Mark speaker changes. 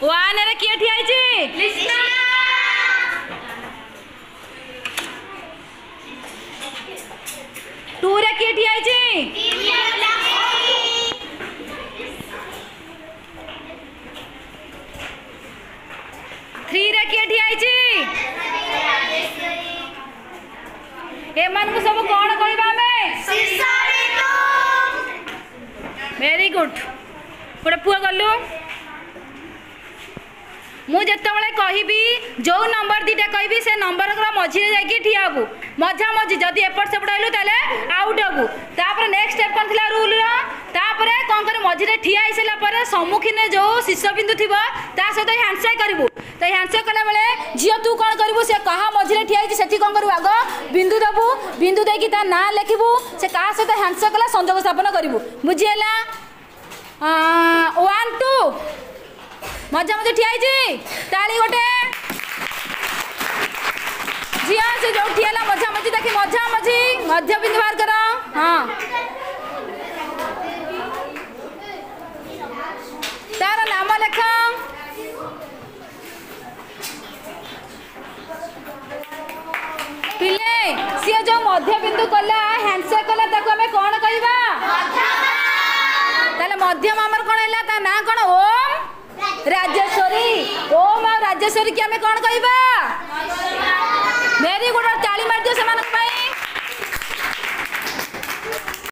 Speaker 1: one रे किए ठिया आइछि टू रे किए ठिया आइछि थ्री रे किए ठिया आइछि ए मान को सब कोन कहबा हमें वेरी गुड गोटे पुआ गलु मु जितेबाला कहबी जो नंबर दीटा कहबी से नंबर मझे जाकि ठिया हबू मझा मझी जदि एपट सेपट हलु ताले आउट हबू तापर नेक्स्ट स्टेप कौन थिला रूल रो तापर कौन कर मझे ठिया हो सारा पर सम्मुखीन जो शीर्ष बिंदु थी ता सहित हैंडसेक करू तो हैंडसेक कला बेले झील तू कौन करू से कहा मझे ठिया से कौन करू आग बिंदु देबू बिंदु देकी ता ना लिखबू से क्या सहित हैंडसेक कला संजोग स्थापन करू बुझीगला 1 2 मजा मजा ठिया ताली गोटे झील से जो ठिया मझा मझी देखी मझा मझी मध्य बिंदु बाहर कर हाँ तार नाम लेख पिले सी जो मध्य बिंदु कला हैंडसेक कला ताको हमें कौन कहबा ताले मध्यम आमर कौन है ता ना कौन ओम राजेश्वरी ओम और राजेश्वरी की हमें कौन कहबा